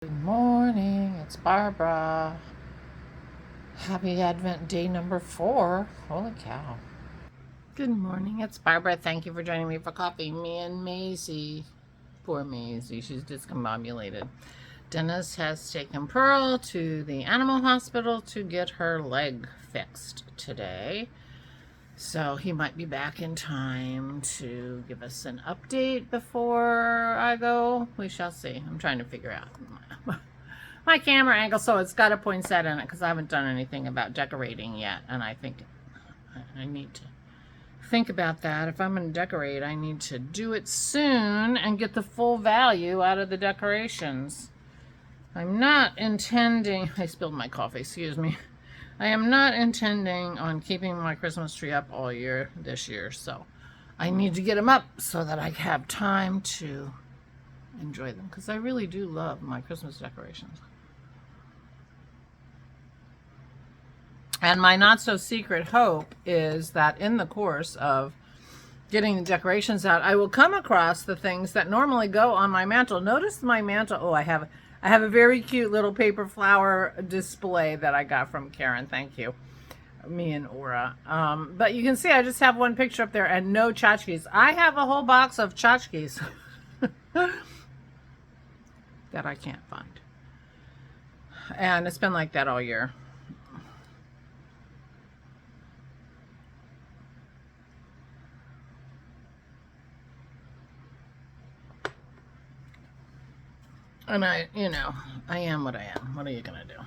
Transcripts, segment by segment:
Good morning, it's Barbara. Happy Advent day number 4. Holy cow. Good morning, it's Barbara. Thank you for joining me for coffee. Me and Maisie. Poor Maisie, she's discombobulated. Dennis has taken Pearl to the animal hospital to get her leg fixed today. So he might be back in time to give us an update before I go. We shall see. I'm trying to figure out my camera angle, so it's got a poinsettia in it because I haven't done anything about decorating yet, and I think I need to think about that. If I'm going to decorate, I need to do it soon and get the full value out of the decorations. I'm not intending, I spilled my coffee, excuse me. I am not intending on keeping my Christmas tree up all year this year, so I need to get them up so that I have time to enjoy them, because I really do love my Christmas decorations. And my not so secret hope is that in the course of getting the decorations out, I will come across the things that normally go on my mantle. Notice my mantle. Oh, I have a very cute little paper flower display that I got from Karen. Thank you. Me and Aura. But you can see I just have one picture up there and no tchotchkes. I have a whole box of tchotchkes that I can't find. And it's been like that all year. And I am what I am. What are you going to do?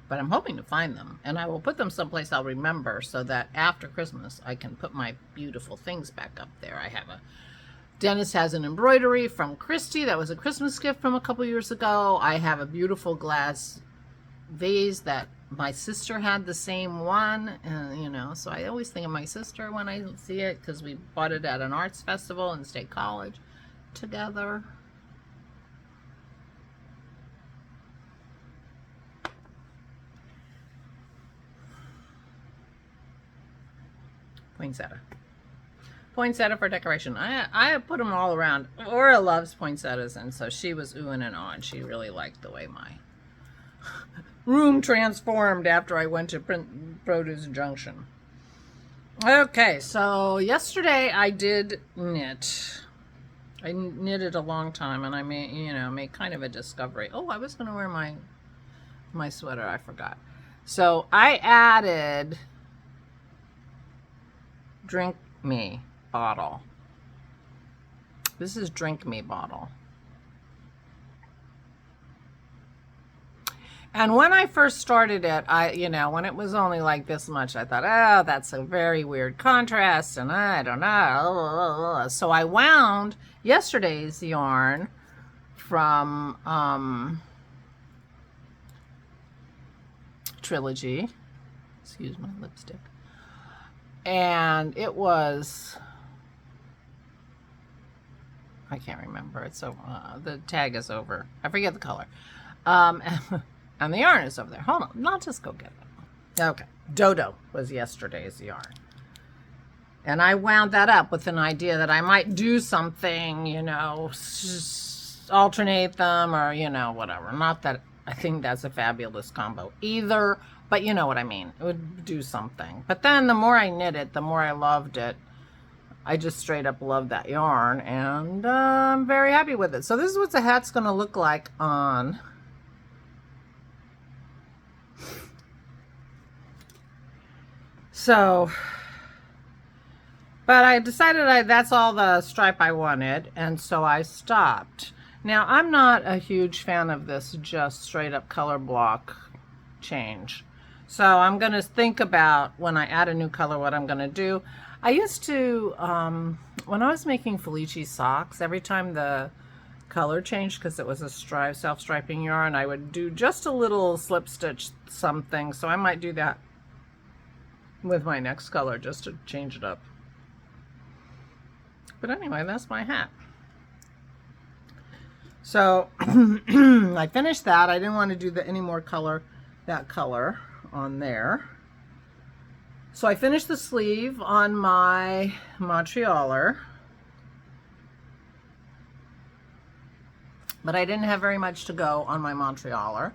But I'm hoping to find them. And I will put them someplace I'll remember so that after Christmas I can put my beautiful things back up there. Dennis has an embroidery from Christy. That was a Christmas gift from a couple years ago. I have a beautiful glass vase that my sister had, the same one. So I always think of my sister when I see it because we bought it at an arts festival in State College together. Poinsettia for decoration. I put them all around. Aura loves poinsettias, and so she was oohing and ahhing. She really liked the way my room transformed after I went to Produce Junction. Okay, so yesterday I did knit. I knitted a long time, and I made kind of a discovery. Oh, I was going to wear my sweater. I forgot. So I added Drink Me bottle. This is Drink Me bottle. And when I first started it, when it was only like this much, I thought, oh, that's a very weird contrast, and I don't know. So I wound yesterday's yarn from Trilogy. Excuse my lipstick. And it was, I can't remember. It's so the tag is over. I forget the color. And the yarn is over there. Hold on, I'll just go get it. Okay, Dodo was yesterday's yarn. And I wound that up with an idea that I might do something, alternate them or, whatever. Not that I think that's a fabulous combo either, but you know what I mean. It would do something. But then the more I knit it, the more I loved it. I just straight up love that yarn, and I'm very happy with it. So this is what the hat's going to look like on. So, but I decided that's all the stripe I wanted, and so I stopped. Now, I'm not a huge fan of this just straight up color block change. So I'm going to think about when I add a new color what I'm going to do. I used to, when I was making Felici socks, every time the color changed, because it was a self-striping yarn, I would do just a little slip stitch something. So I might do that with my next color just to change it up. But anyway, that's my hat. So I finished that. I didn't want to do any more color, that color on there. So I finished the sleeve on my Montrealer. But I didn't have very much to go on my Montrealer.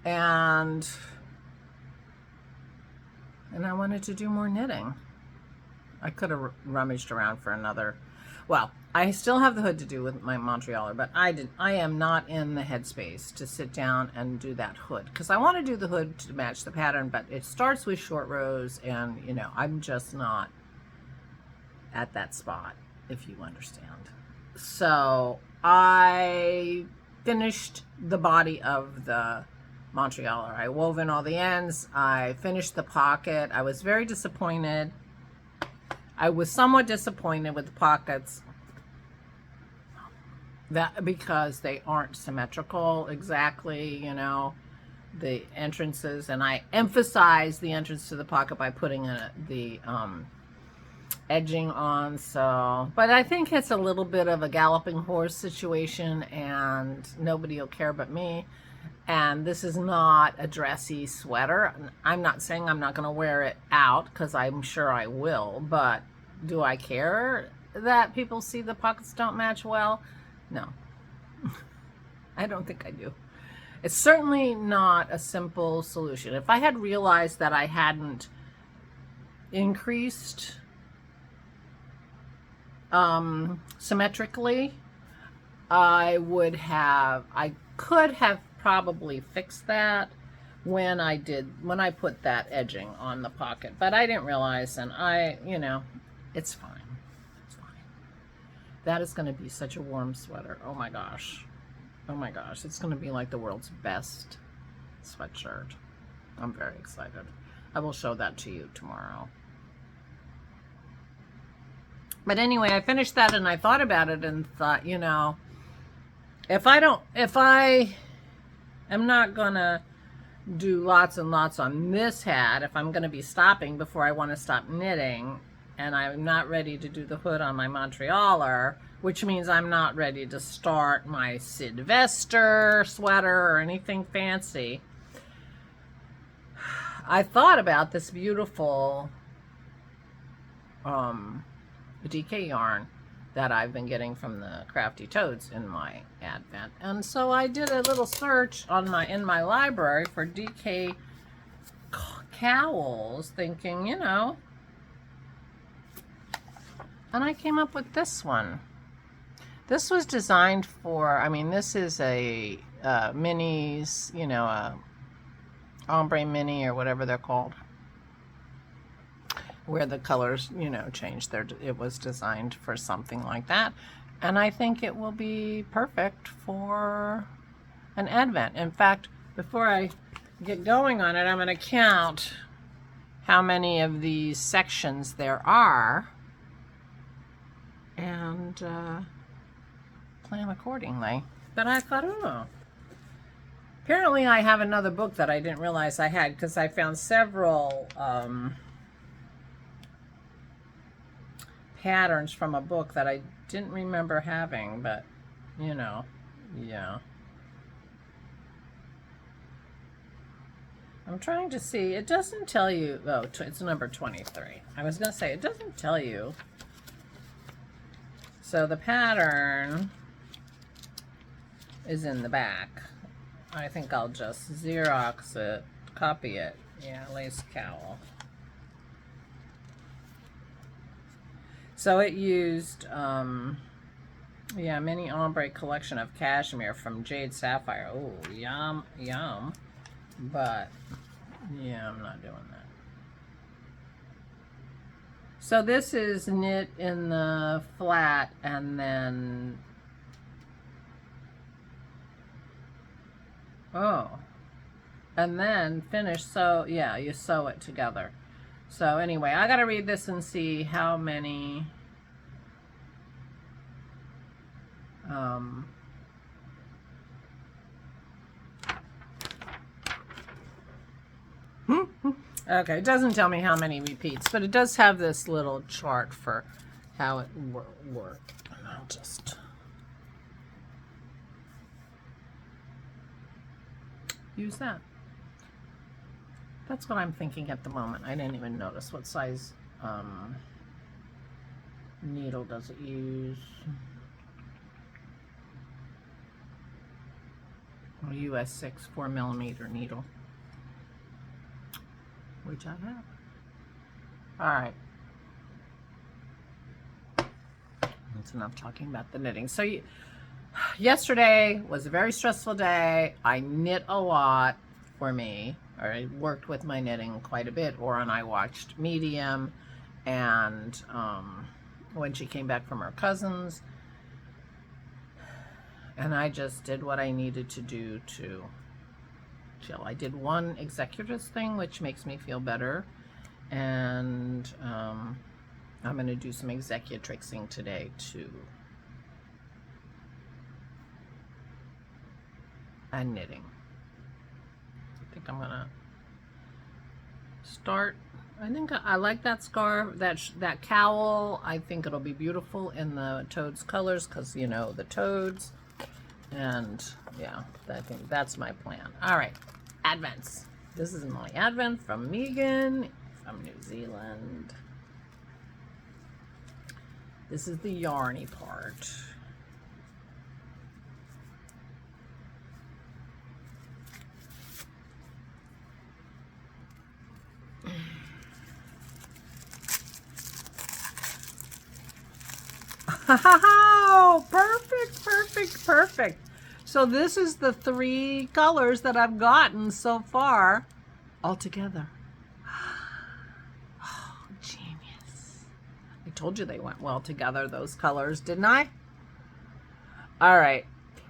And I wanted to do more knitting. I could have rummaged around for another. Well, I still have the hood to do with my Montrealer, but I am not in the headspace to sit down and do that hood, because I want to do the hood to match the pattern, but it starts with short rows, and you know, I'm just not at that spot, if you understand. So I finished the body of the Montrealer. I wove in all the ends. I finished the pocket. I was very disappointed. I was somewhat disappointed with the pockets, that because they aren't symmetrical exactly, you know, the entrances, and I emphasized the entrance to the pocket by putting the edging on. So, but I think it's a little bit of a galloping horse situation, and nobody will care but me. And this is not a dressy sweater. I'm not saying I'm not going to wear it out, because I'm sure I will, but do I care that people see the pockets don't match well? No. I don't think I do. It's certainly not a simple solution. If I had realized that I hadn't increased symmetrically, I could have probably fixed that when I put that edging on the pocket, but I didn't realize, and you know, it's fine. It's fine. That is going to be such a warm sweater. Oh my gosh. Oh my gosh. It's going to be like the world's best sweatshirt. I'm very excited. I will show that to you tomorrow. But anyway, I finished that, and I thought about it and thought, you know, if I am not gonna do lots and lots on this hat, if I'm gonna be stopping before I want to stop knitting, and I'm not ready to do the hood on my Montrealer, which means I'm not ready to start my Sylvester sweater or anything fancy, I thought about this beautiful DK yarn that I've been getting from the Crafty Toads in my advent. And so I did a little search in my library for DK cowls, thinking, you know, and I came up with this one. This was designed for, I mean, this is a minis, you know, a ombre mini or whatever they're called, where the colors, you know, change. It was designed for something like that. And I think it will be perfect for an advent. In fact, before I get going on it, I'm going to count how many of these sections there are and plan accordingly. But I thought, oh, apparently I have another book that I didn't realize I had, because I found several patterns from a book that I didn't remember having, but you know, yeah. I'm trying to see. It doesn't tell you. Oh, it's number 23. I was going to say, it doesn't tell you. So the pattern is in the back. I think I'll just Xerox it, copy it. Yeah, lace cowl. So it used, yeah, mini ombre collection of cashmere from Jade Sapphire. Oh, yum, yum. But, yeah, I'm not doing that. So this is knit in the flat and then, oh, and then finish. So, yeah, you sew it together. So anyway, I gotta read this and see how many okay, it doesn't tell me how many repeats, but it does have this little chart for how it worked. And I'll just use that. That's what I'm thinking at the moment. I didn't even notice what size needle does it use. a US 6 4mm needle, which I have. All right. That's enough talking about the knitting. So yesterday was a very stressful day. I knit a lot for me, or I worked with my knitting quite a bit. Or and I watched Medium, and when she came back from her cousins, and I just did what I needed to do to chill. I did one executress thing, which makes me feel better, and I'm going to do some executrixing today too. And knitting. I think I'm going to start. I think I like that scarf, that cowl. I think it'll be beautiful in the toads colors, because you know the toads. And yeah, I think that's my plan. All right, Advents. This is my Advent from Megan from New Zealand. This is the yarny part. Oh, perfect, perfect, perfect. So this is the 3 colors that I've gotten so far all together. Oh, genius. I told you they went well together, those colors, didn't I? All right.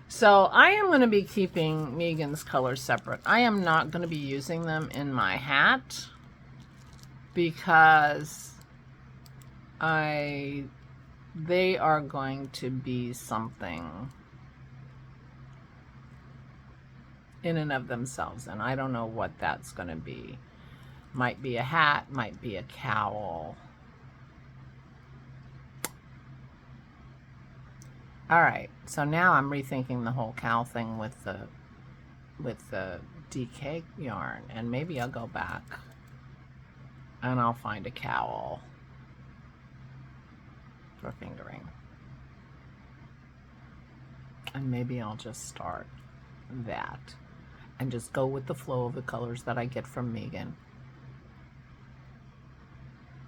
So I am going to be keeping Megan's colors separate. I am not going to be using them in my hat because they are going to be something in and of themselves, and I don't know what that's going to be. Might be a hat, might be a cowl. All right, so now I'm rethinking the whole cowl thing with the DK yarn, and maybe I'll go back and I'll find a cowl for fingering, and maybe I'll just start that and just go with the flow of the colors that I get from Megan.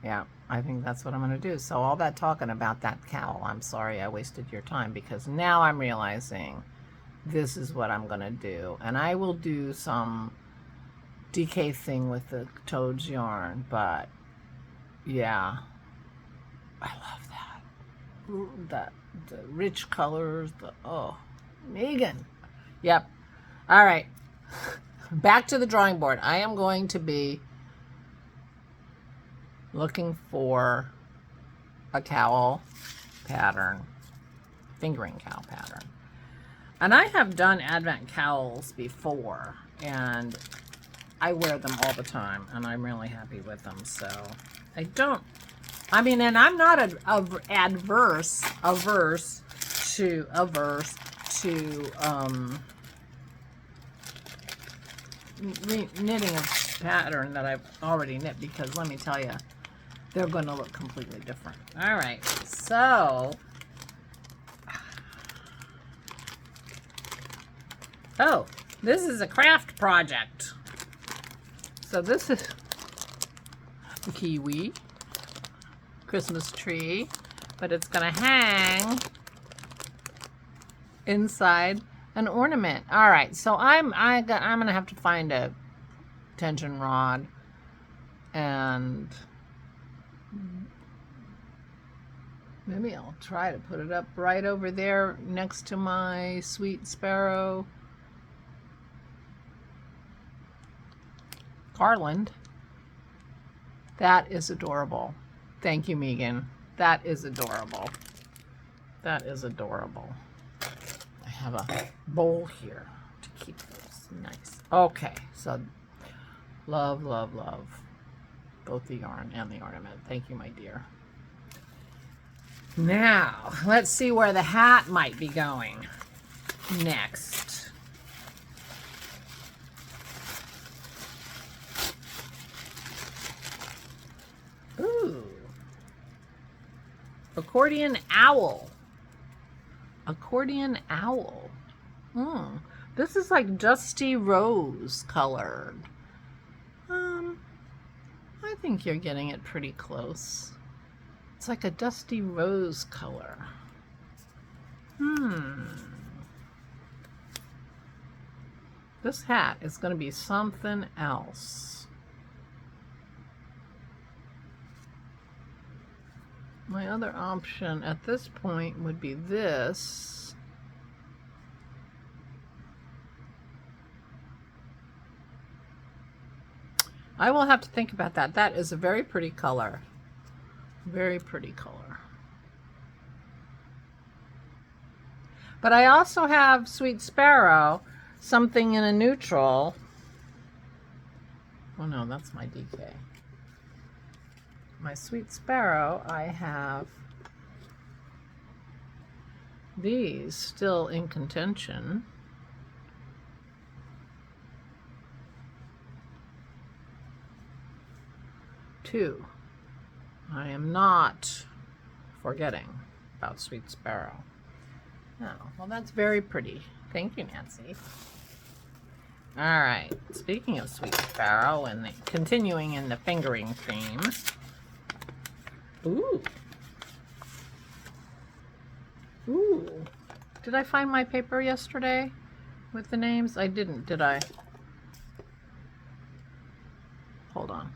Yeah, I think that's what I'm going to do. So all that talking about that cowl, I'm sorry I wasted your time, because now I'm realizing this is what I'm going to do. And I will do some DK thing with the Toads yarn, but yeah, I love that. The rich colors, oh, Megan. Yep. All right. Back to the drawing board. I am going to be looking for a cowl pattern, fingering cowl pattern. And I have done Advent cowls before, and I wear them all the time, and I'm really happy with them. So and I'm not averse to knitting a pattern that I've already knit, because let me tell you, they're going to look completely different. All right, so this is a craft project. So this is a kiwi Christmas tree, but it's going to hang inside an ornament. All right, so I'm going to have to find a tension rod, and maybe I'll try to put it up right over there next to my sweet sparrow garland. That is adorable. Thank you, Megan. That is adorable. That is adorable. I have a bowl here to keep those nice. Okay, so love, love, love both the yarn and the ornament. Thank you, my dear. Now, let's see where the hat might be going next. Ooh. Accordion owl. Accordion owl. This is like dusty rose colored. I think you're getting it pretty close. It's like a dusty rose color. This hat is going to be something else. My other option at this point would be this. I will have to think about that. That is a very pretty color. Very pretty color. But I also have Sweet Sparrow, something in a neutral. Oh no, that's my DK. My Sweet Sparrow, I have these still in contention. Two. I am not forgetting about Sweet Sparrow. Oh, well, that's very pretty. Thank you, Nancy. All right. Speaking of Sweet Sparrow and continuing in the fingering theme. Ooh. Ooh. Did I find my paper yesterday with the names? I didn't, did I? Hold on.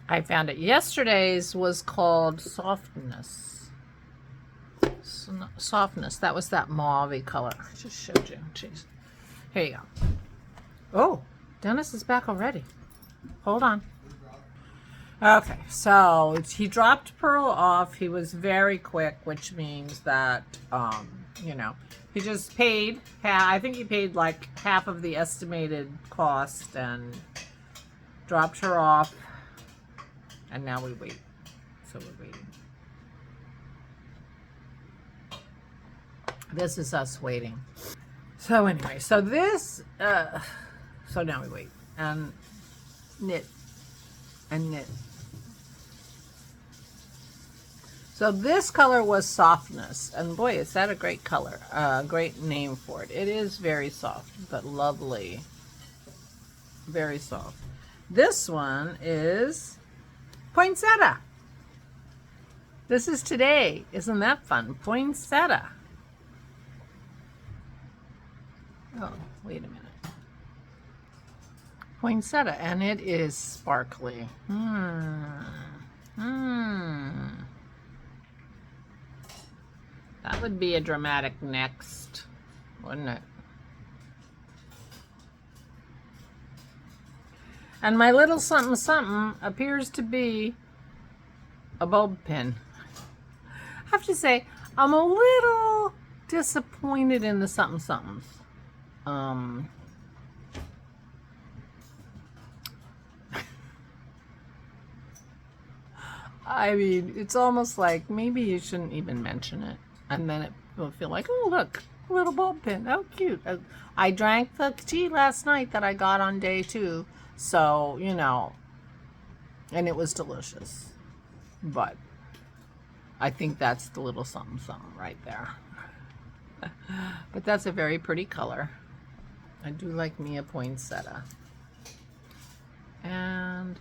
I found it. Yesterday's was called Softness. Softness. That was that mauve-y color. I just showed you. Jeez. Here you go. Oh, Dennis is back already. Hold on. Okay, so he dropped Pearl off. He was very quick, which means that, you know, he just paid. I think he paid like half of the estimated cost and dropped her off. And now we wait. So we're waiting. This is us waiting. So anyway, so this, so now we wait. And knit. And knit. So this color was Softness. And boy, is that a great color. Great name for it. It is very soft, but lovely. Very soft. This one is Poinsettia. This is today. Isn't that fun? Poinsettia. Oh, wait a minute. Poinsettia, and it is sparkly. That would be a dramatic next, wouldn't it? And my little something something appears to be a bulb pin. I have to say, I'm a little disappointed in the something somethings. I mean, it's almost like maybe you shouldn't even mention it. And then it will feel like, oh, look, a little bulb pin. Oh, cute. I drank the tea last night that I got on day 2. So, you know, and it was delicious. But I think that's the little something something right there. But that's a very pretty color. I do like me a poinsettia. And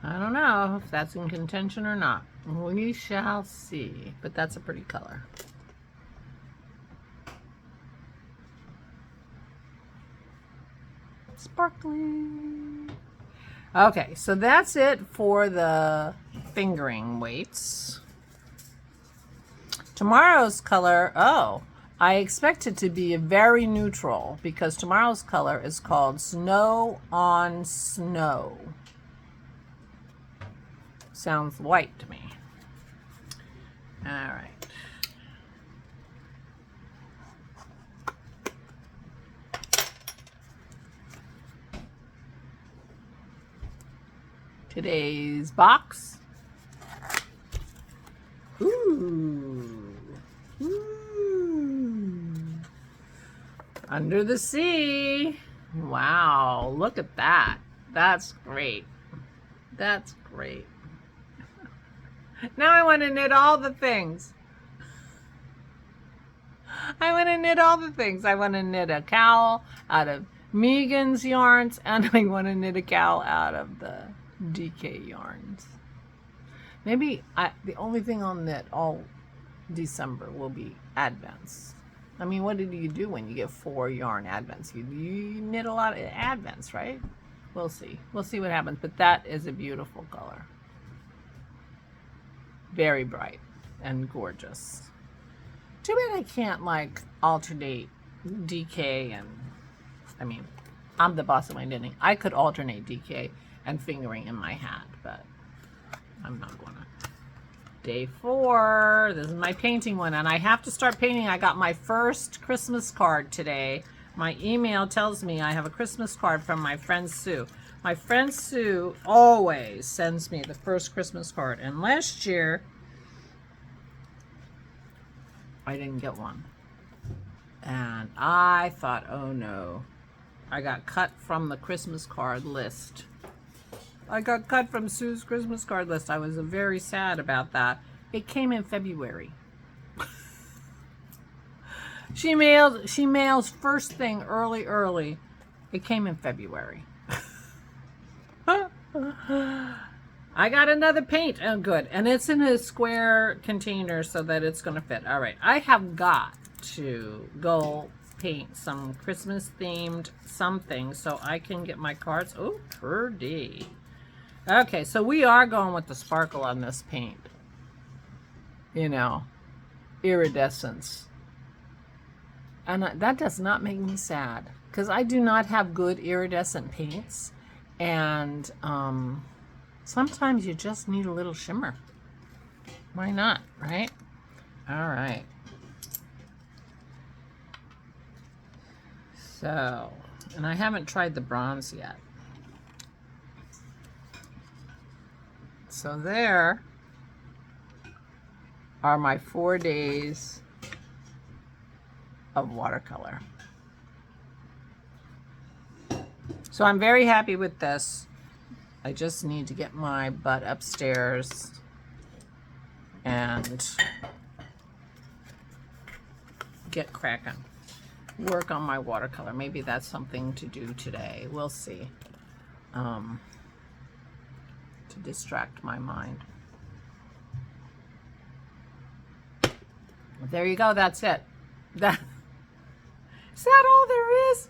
I don't know if that's in contention or not. We shall see. But that's a pretty color. Sparkly. Okay, so that's it for the fingering weights. Tomorrow's color, oh, I expect it to be very neutral because tomorrow's color is called Snow on Snow. Sounds white to me. All right. Today's box. Ooh. Ooh. Under the Sea. Wow, look at that. That's great. That's great. Now I want to knit all the things. I want to knit all the things. I want to knit a cowl out of Megan's yarns, and I want to knit a cowl out of the DK yarns. Maybe the only thing I'll knit all December will be advents. I mean, what did you do when you get 4 yarn advents? You knit a lot of advents, right? We'll see. We'll see what happens. But that is a beautiful color. Very bright and gorgeous. Too bad I can't like alternate DK and, I mean, I'm the boss of my knitting. I could alternate DK and fingering in my hat, but I'm not gonna. Day 4, this is my painting one, and I have to start painting. I got my first Christmas card today. My email tells me I have a Christmas card from my friend Sue. My friend Sue always sends me the first Christmas card, and last year I didn't get one. And I thought, oh no, I got cut from the Christmas card list. I got cut from Sue's Christmas card list. I was very sad about that. It came in February. She mails first thing early. It came in February. I got another paint. Oh, good. And it's in a square container so that it's going to fit. All right. I have got to go paint some Christmas themed something so I can get my cards. Oh, pretty. Okay, so we are going with the sparkle on this paint. You know, iridescence. And that does not make me sad, because I do not have good iridescent paints. And sometimes you just need a little shimmer. Why not, right? All right. So, and I haven't tried the bronze yet. So there are my 4 days of watercolor. So I'm very happy with this. I just need to get my butt upstairs and get cracking. Work on my watercolor. Maybe that's something to do today. We'll see. To distract my mind. There you go. That's it. Is that all there is?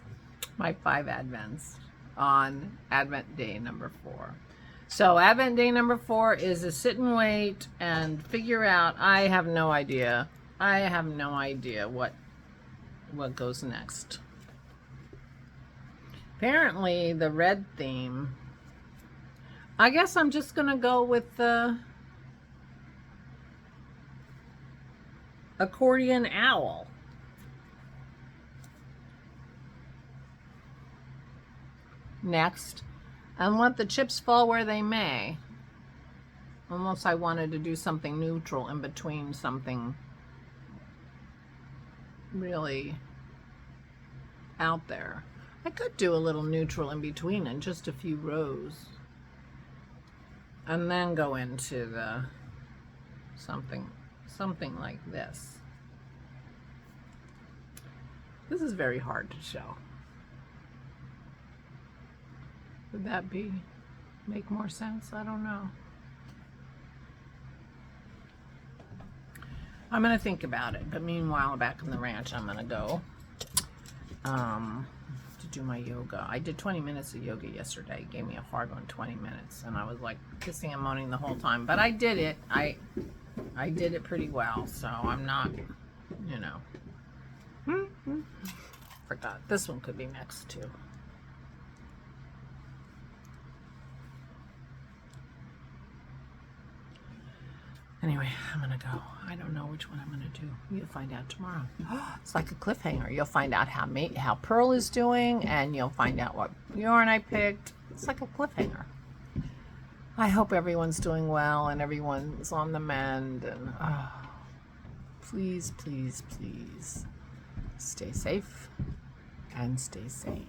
My 5 advents on Advent day number 4. So Advent day number 4 is to sit and wait and figure out. I have no idea. I have no idea what goes next. Apparently the red theme, I guess I'm just gonna go with the accordion owl. Next, and let the chips fall where they may. Unless I wanted to do something neutral in between something really out there. I could do a little neutral in between in just a few rows. And then go into the something like this. This is very hard to show. Would that make more sense? I don't know. I'm gonna think about it, but meanwhile, back in the ranch, I'm gonna go to do my yoga. I did 20 minutes of yoga yesterday. It gave me a hard one, 20 minutes, and I was like kissing and moaning the whole time. But I did it. I did it pretty well, so I'm not, you know. Forgot. This one could be next too. Anyway, I'm gonna go. I don't know which one I'm gonna do. You'll find out tomorrow. It's like a cliffhanger. You'll find out how Pearl is doing, and you'll find out what yarn I picked. It's like a cliffhanger. I hope everyone's doing well and everyone's on the mend. And please, please, please stay safe and stay sane.